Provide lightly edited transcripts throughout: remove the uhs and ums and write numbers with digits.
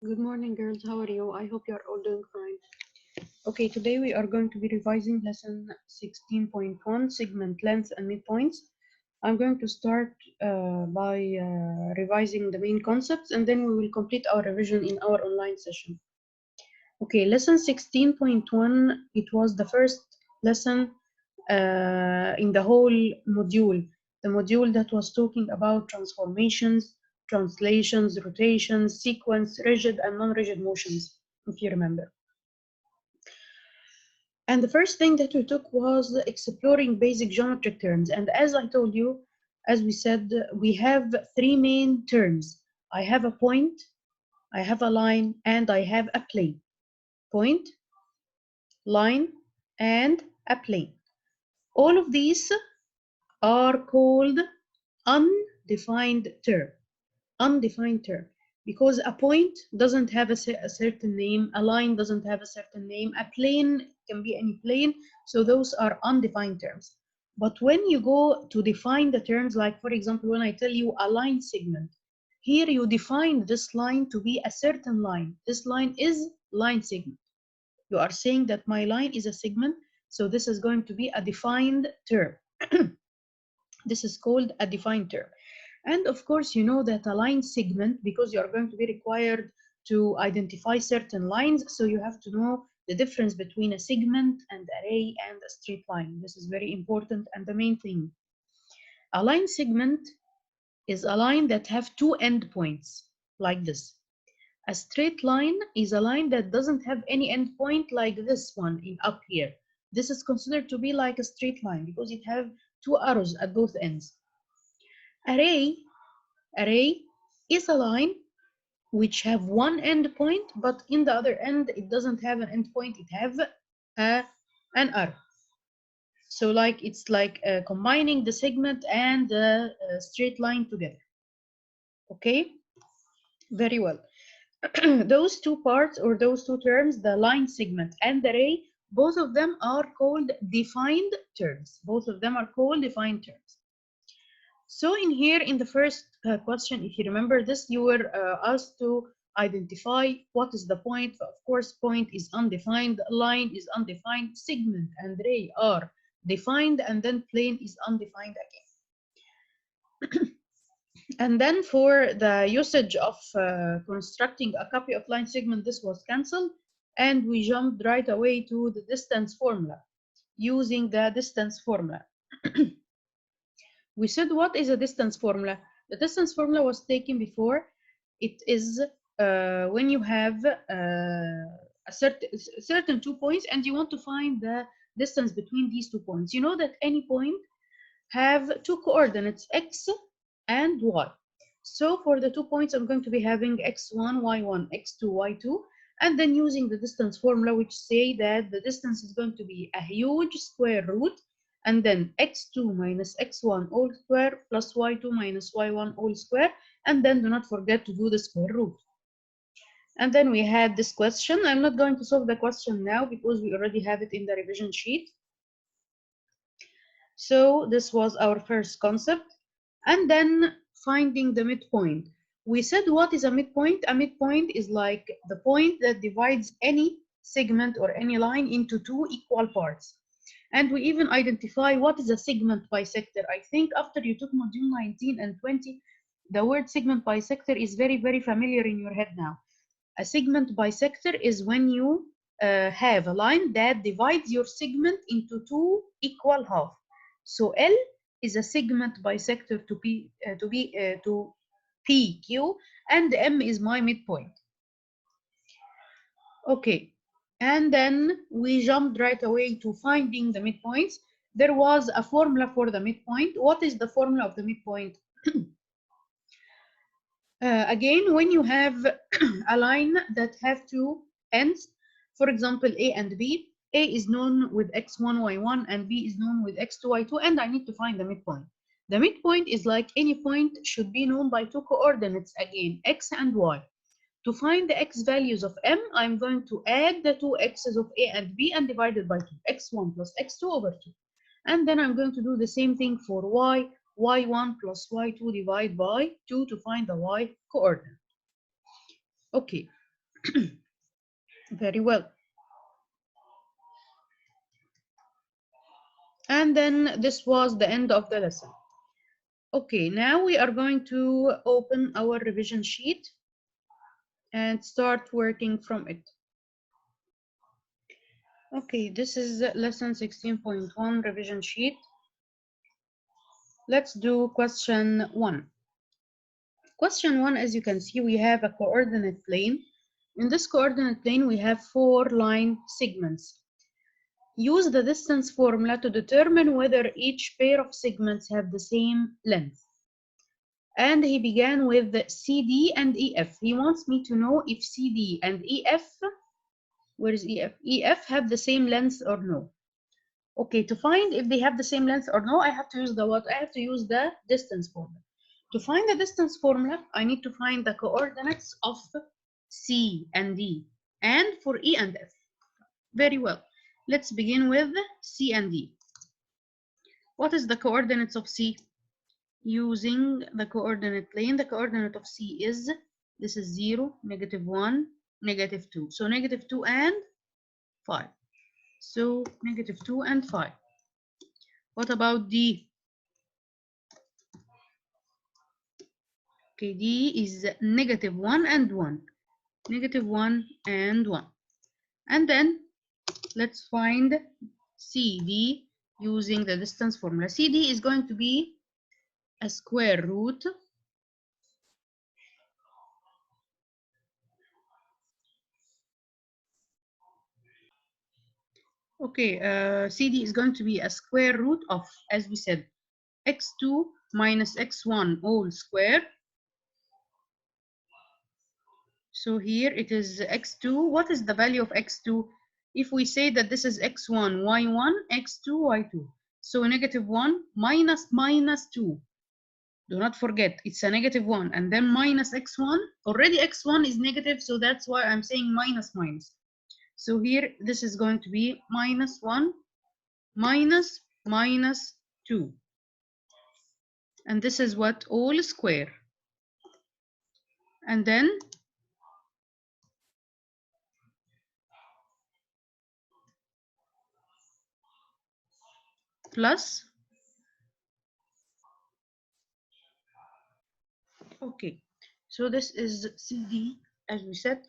Good morning, girls. How are you? I hope you are all doing fine. Okay, today we are going to be revising lesson 16.1, segment length and midpoints. I'm going to start by revising the main concepts, and then we will complete our revision in our online session. Okay, lesson 16.1, it was the first lesson in the whole module, the module that was talking about transformations, translations, rotations, sequence, rigid and non-rigid motions, if you remember. And the first thing that we took was exploring basic geometric terms. And as I told you, as we said, we have three main terms. I have a point, I have a line, and I have a plane. Point, line, and a plane. All of these are called undefined term. Undefined term. Because a point doesn't have a certain name, a line doesn't have a certain name, a plane can be any plane, so those are undefined terms. But when you go to define the terms, like for example, when I tell you a line segment, here you define this line to be a certain line. This line is line segment. You are saying that my line is a segment, so this is going to be a defined term. This is called a defined term. And of course, you know that a line segment, because you are going to be required to identify certain lines, so you have to know the difference between a segment and array and a straight line. This is very important and the main thing. A line segment is a line that have two endpoints, like this. A straight line is a line that doesn't have any endpoint like this one in up here. This is considered to be like a straight line because it have two arrows at both ends. Array is a line which have one endpoint, but in the other end it doesn't have an endpoint. It have an arrow. So like it's like combining the segment and the straight line together. Okay, very well. Those two parts or those two terms, the line segment and the array, both of them are called defined terms. Both of them are called defined terms. So in here, in the first question, if you remember this, you were asked to identify what is the point. Of course, point is undefined, line is undefined, segment and ray are defined, and then plane is undefined again. And then for the usage of constructing a copy of line segment, this was cancelled, and we jumped right away to the distance formula, using the distance formula. We said, what is a distance formula? The distance formula was taken before. It is when you have a certain 2 points and you want to find the distance between these 2 points. You know that any point have two coordinates, x and y. So for the 2 points, I'm going to be having x1, y1, x2, y2, and then using the distance formula, which say that the distance is going to be a huge square root, and then x2 minus x1 all square plus y2 minus y1 all square, and then do not forget to do the square root. And then we had this question. I'm not going to solve the question now because we already have it in the revision sheet. So this was our first concept. And then finding the midpoint. We said, what is a midpoint? A midpoint is like the point that divides any segment or any line into two equal parts. And we even identify what is a segment bisector. I think after you took module 19 and 20, the word segment bisector is very, very familiar in your head now. A segment bisector is when you have a line that divides your segment into two equal halves. So L is a segment bisector to PQ, and M is my midpoint. Okay, and then we jumped right away to finding the midpoints. There was a formula for the midpoint. What is the formula of the midpoint? Again, when you have a line that have two ends, for example, A and B, A is known with x1, y1, and B is known with x2, y2, and I need to find the midpoint. The midpoint is like any point should be known by two coordinates again, x and y. To find the x values of M, I'm going to add the two x's of A and B and divide it by 2, x1 plus x2 over 2. And then I'm going to do the same thing for y, y1 plus y2 divide by 2 to find the y coordinate. Okay, Very well. And then this was the end of the lesson. Okay, now we are going to open our revision sheet and start working from it. Okay, this is lesson 16.1 revision sheet. Let's do question 1. Question 1, as you can see, we have a coordinate plane. In this coordinate plane, we have 4 line segments. Use the distance formula to determine whether each pair of segments have the same length. And he began with CD and EF. He wants me to know if CD and EF, where is EF? EF have the same length or no. Okay, to find if they have the same length or no, I have to use the what? I have to use the distance formula. To find the distance formula, I need to find the coordinates of C and D, and for E and F. Very well. Let's begin with C and D. What is the coordinates of C? Using the coordinate plane, the coordinate of C is, this is 0, -1, -2. So -2 and 5. So -2 and 5. What about D? Okay, D is -1 and 1. -1 and 1. And then let's find CD using the distance formula. CD is going to be a square root CD is going to be a square root of, as we said, x2 minus x1 whole square. So here it is x2. What is the value of x2? If we say that this is x1, y1, x2, y2. So -1 minus 2. Do not forget, it's a -1. And then minus x1. Already x1 is negative, so that's why I'm saying minus. So here, this is going to be -1 minus 2. And this is what? All square. And then plus. Okay, so this is CD, as we said.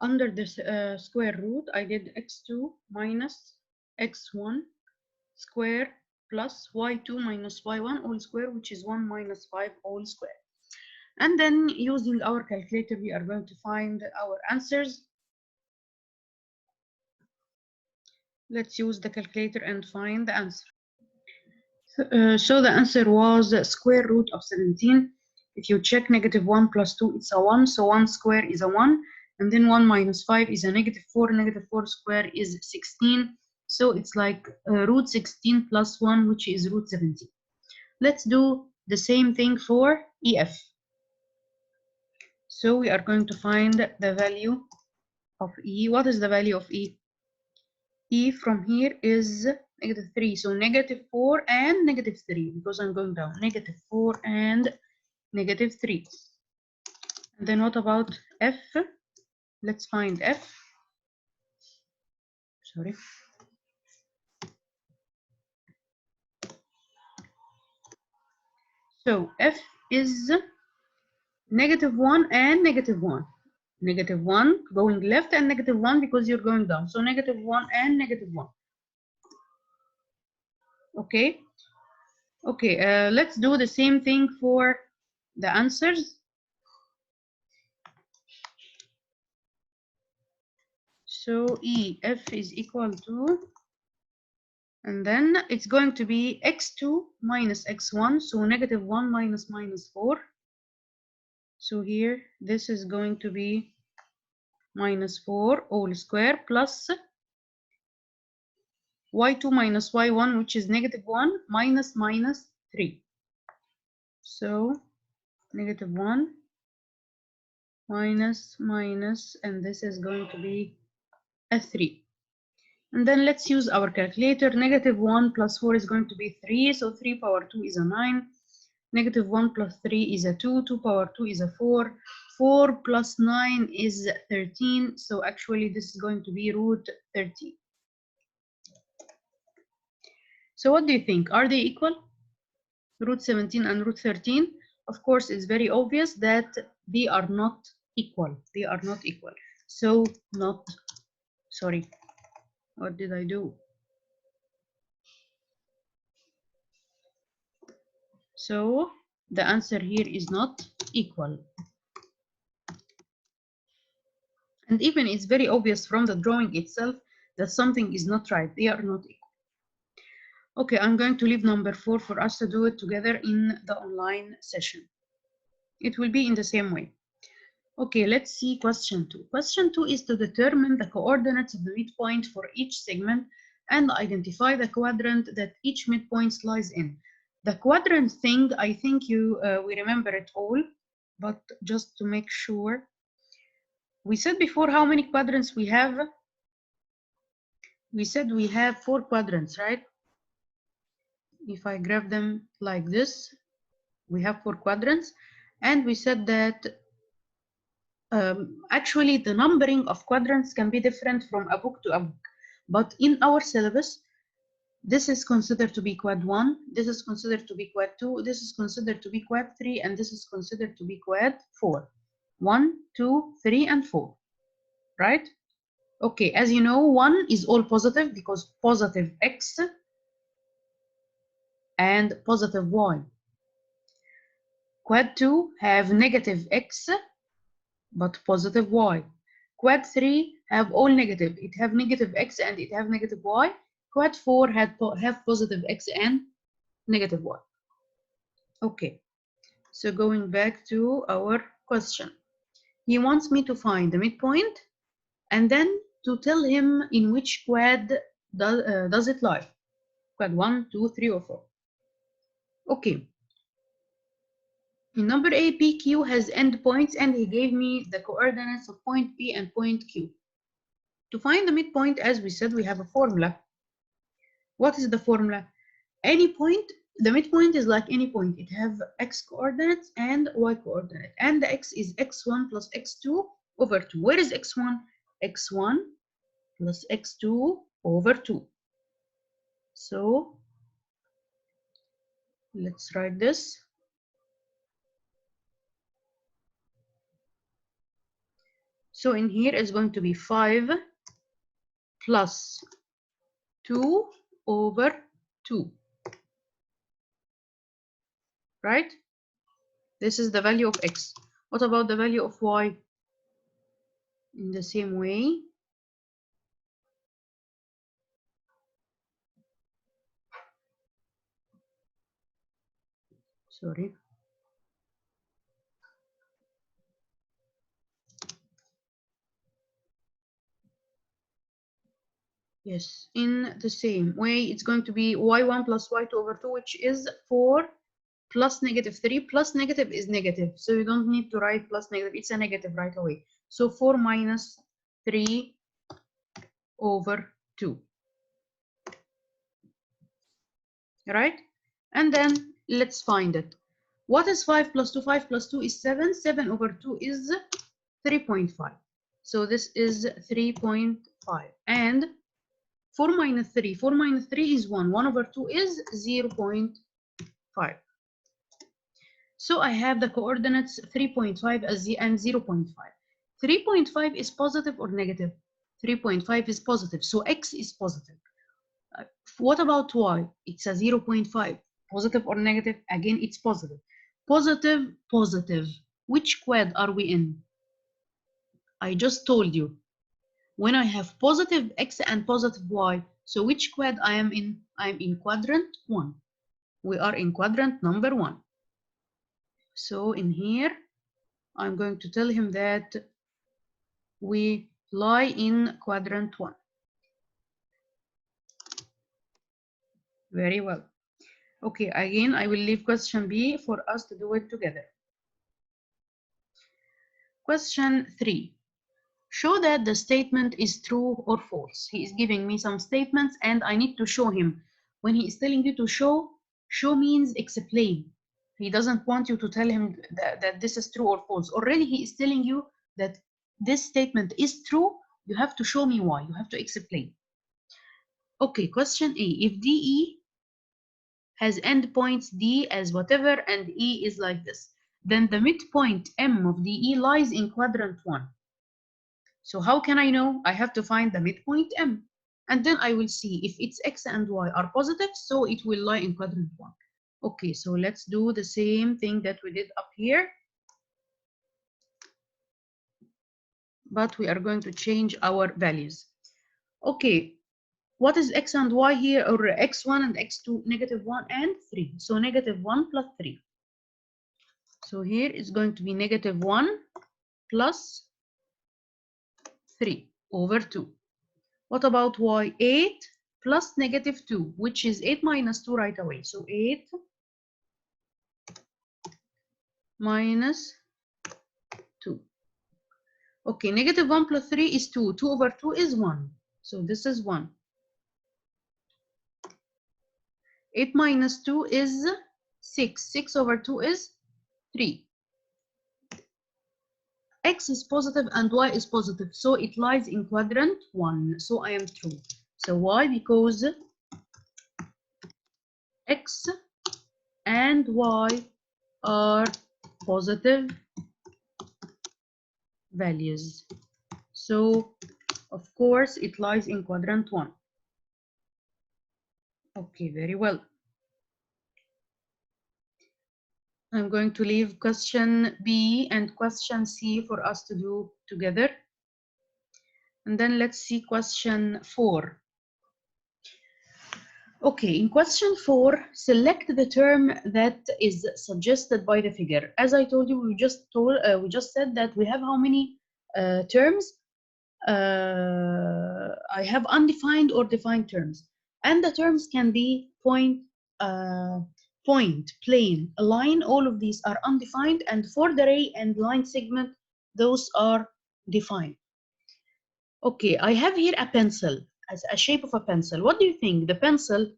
Under this square root, I did x2 minus x1 square plus y2 minus y1 all square, which is 1 minus 5 all square. And then using our calculator, we are going to find our answers. Let's use the calculator and find the answer. So the answer was square root of 17. If you check -1 plus 2, it's a 1. So 1 square is a 1. And then 1 minus 5 is a -4. -4 square is 16. So it's like root 16 plus 1, which is root 17. Let's do the same thing for EF. So we are going to find the value of E. What is the value of E? E from here is -3. So -4 and -3, because I'm going down. -4 and -3. And then what about F? Let's find F. Sorry. So F is -1 and -1. -1 going left and -1 because you're going down. So -1 and -1. Okay. Okay, let's do the same thing for the answers. So EF is equal to, and then it's going to be x2 minus x1, so -1 minus -4. So here, this is going to be -4 all square plus y2 minus y1, which is -1 minus -3. So -1 minus, and this is going to be a 3. And then let's use our calculator. -1 plus 4 is going to be 3. So 3 power 2 is a 9. -1 plus 3 is a 2. 2 power 2 is a 4. 4 plus 9 is 13, so actually this is going to be root 13. So what do you think? Are they equal? Root 17 and root 13? Of course, it's very obvious that they are not equal. They are not equal. So not, sorry, what did I do? So the answer here is not equal. And even it's very obvious from the drawing itself that something is not right. They are not equal. Okay, I'm going to leave number 4 for us to do it together in the online session. It will be in the same way. Okay, let's see question 2. Question 2 is to determine the coordinates of the midpoint for each segment and identify the quadrant that each midpoint lies in. The quadrant thing, I think we remember it all, but just to make sure, we said before how many quadrants we have. We said we have 4 quadrants, right? If I graph them like this, we have 4 quadrants, and we said that actually the numbering of quadrants can be different from a book to a book, but in our syllabus, this is considered to be quad 1, this is considered to be quad 2, this is considered to be quad 3, and this is considered to be quad 4. 1, 2, 3, and 4, right? Okay, as you know, 1 is all positive because positive x and positive y. Quad 2 have negative x but positive y. Quad 3 have all negative. It have negative x and it have negative y. Quad 4 have positive x and negative y. Okay, so going back to our question. He wants me to find the midpoint and then to tell him in which quad does it lie. Quad 1, 2, 3, or 4. Okay. In number A, PQ has endpoints and he gave me the coordinates of point P and point Q. To find the midpoint, as we said, we have a formula. What is the formula? Any point, the midpoint is like any point. It have x coordinates and y coordinate. And the x is x1 plus x2 over 2. Where is x1? x1 plus x2 over 2. So let's write this. So in here is going to be 5 plus 2 over 2. Right? This is the value of x. What about the value of y? In the same way, sorry. Yes, in the same way, it's going to be y1 plus y2 over 2, which is 4 plus negative 3 plus negative is negative. So you don't need to write plus negative. It's a negative right away. So 4 minus 3 over 2. Right? And then let's find it. What is 5 plus 2? 5 plus 2 is 7. 7 over 2 is 3.5. So this is 3.5. And 4 minus 3. 4 minus 3 is 1. 1 over 2 is 0.5. So I have the coordinates 3.5 and 0.5. 3.5 is positive or negative? 3.5 is positive. So x is positive. What about y? It's a 0.5. Positive or negative? Again, it's positive. Positive, positive. Which quad are we in? I just told you. When I have positive x and positive y, so which quad I am in? I'm in quadrant 1. We are in quadrant number 1. So in here, I'm going to tell him that we lie in quadrant 1. Very well. Okay, again, I will leave question B for us to do it together. Question 3. Show that the statement is true or false. He is giving me some statements and I need to show him. When he is telling you to show means explain. He doesn't want you to tell him that this is true or false. Already he is telling you that this statement is true. You have to show me why. You have to explain. Okay, question A. If DE has endpoints D as whatever and E is like this, then the midpoint M of DE lies in quadrant 1. So how can I know? I have to find the midpoint M. And then I will see if its X and Y are positive, so it will lie in quadrant 1. Okay, so let's do the same thing that we did up here. But we are going to change our values. Okay, what is X and Y here? Or X1 and X2, -1 and 3. So -1 plus 3. So here is going to be -1 plus 3 over 2. What about Y? 8 plus -2, which is 8 minus 2 right away. So 8 minus 2. Okay, -1 plus 3 is 2. 2 over 2 is 1. So this is 1. 8 minus 2 is 6. 6 over 2 is 3. X is positive and Y is positive, so it lies in quadrant 1. So I am true. So why? Because X and Y are positive values. So, of course, it lies in quadrant 1. Okay, very well. I'm going to leave question B and question C for us to do together. And then let's see question 4. Okay, in question 4, select the term that is suggested by the figure. As I told you, we just said that we have how many terms? I have undefined or defined terms, and the terms can be point, plane, line. All of these are undefined, and for the ray and line segment, those are defined. Okay, I have here a pencil as a shape of a pencil. What do you think? The pencil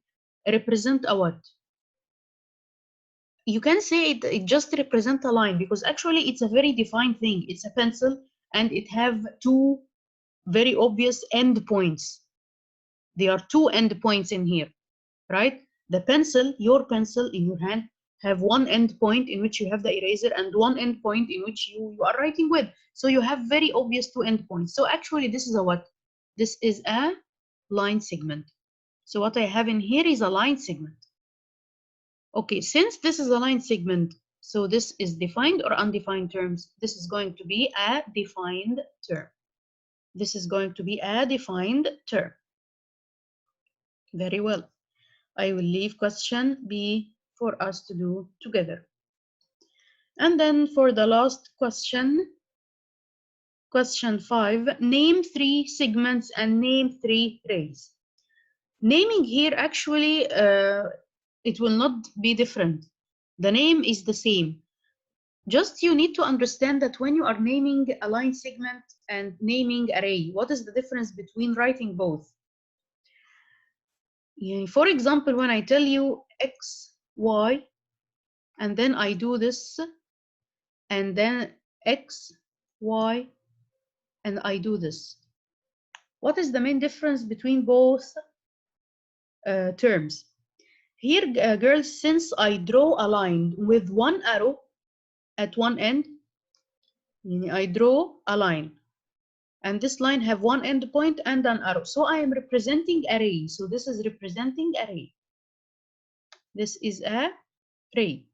represent a what? You can say it just represent a line, because actually it's a very defined thing. It's a pencil and it have two very obvious endpoints. There are two endpoints in here, right? The pencil, your pencil in your hand, have one endpoint in which you have the eraser and one endpoint in which you are writing with. So you have very obvious two endpoints. So actually this is a what? This is a line segment. So what I have in here is a line segment. Okay, since this is a line segment, so this is defined or undefined terms. This is going to be a defined term. This is going to be a defined term. Very well. I will leave question B for us to do together. And then for the last question, question 5, name 3 segments and name 3 rays. Naming here actually, it will not be different. The name is the same. Just you need to understand that when you are naming a line segment and naming a ray, what is the difference between writing both? For example, when I tell you X, Y, and then I do this, and then X, Y, and I do this. What is the main difference between both terms? Here, girls, since I draw a line with one arrow at one end, I draw a line, and this line have one endpoint and an arrow. So I am representing a ray. So this is representing a ray. This is a ray.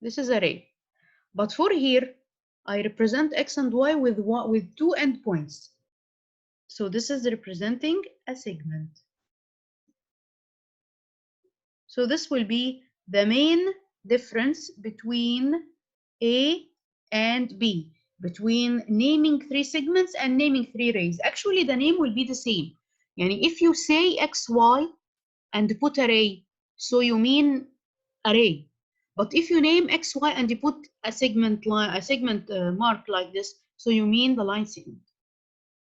This is a ray. But for here, I represent X and Y with two endpoints. So this is representing a segment. So this will be the main difference between A and B, between naming 3 segments and naming 3 rays. Actually, the name will be the same. Yani if you say XY and put a ray, so you mean array. But if you name XY and you put a segment line, mark like this, so you mean the line segment.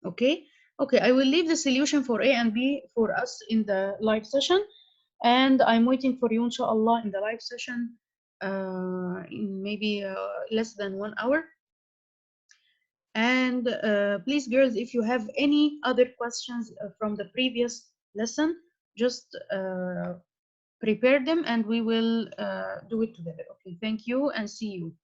Okay? Okay, I will leave the solution for A and B for us in the live session, and I'm waiting for you, inshallah, in the live session in maybe less than 1 hour. And please, girls, if you have any other questions from the previous lesson, just prepare them and we will do it together. Okay, thank you and see you.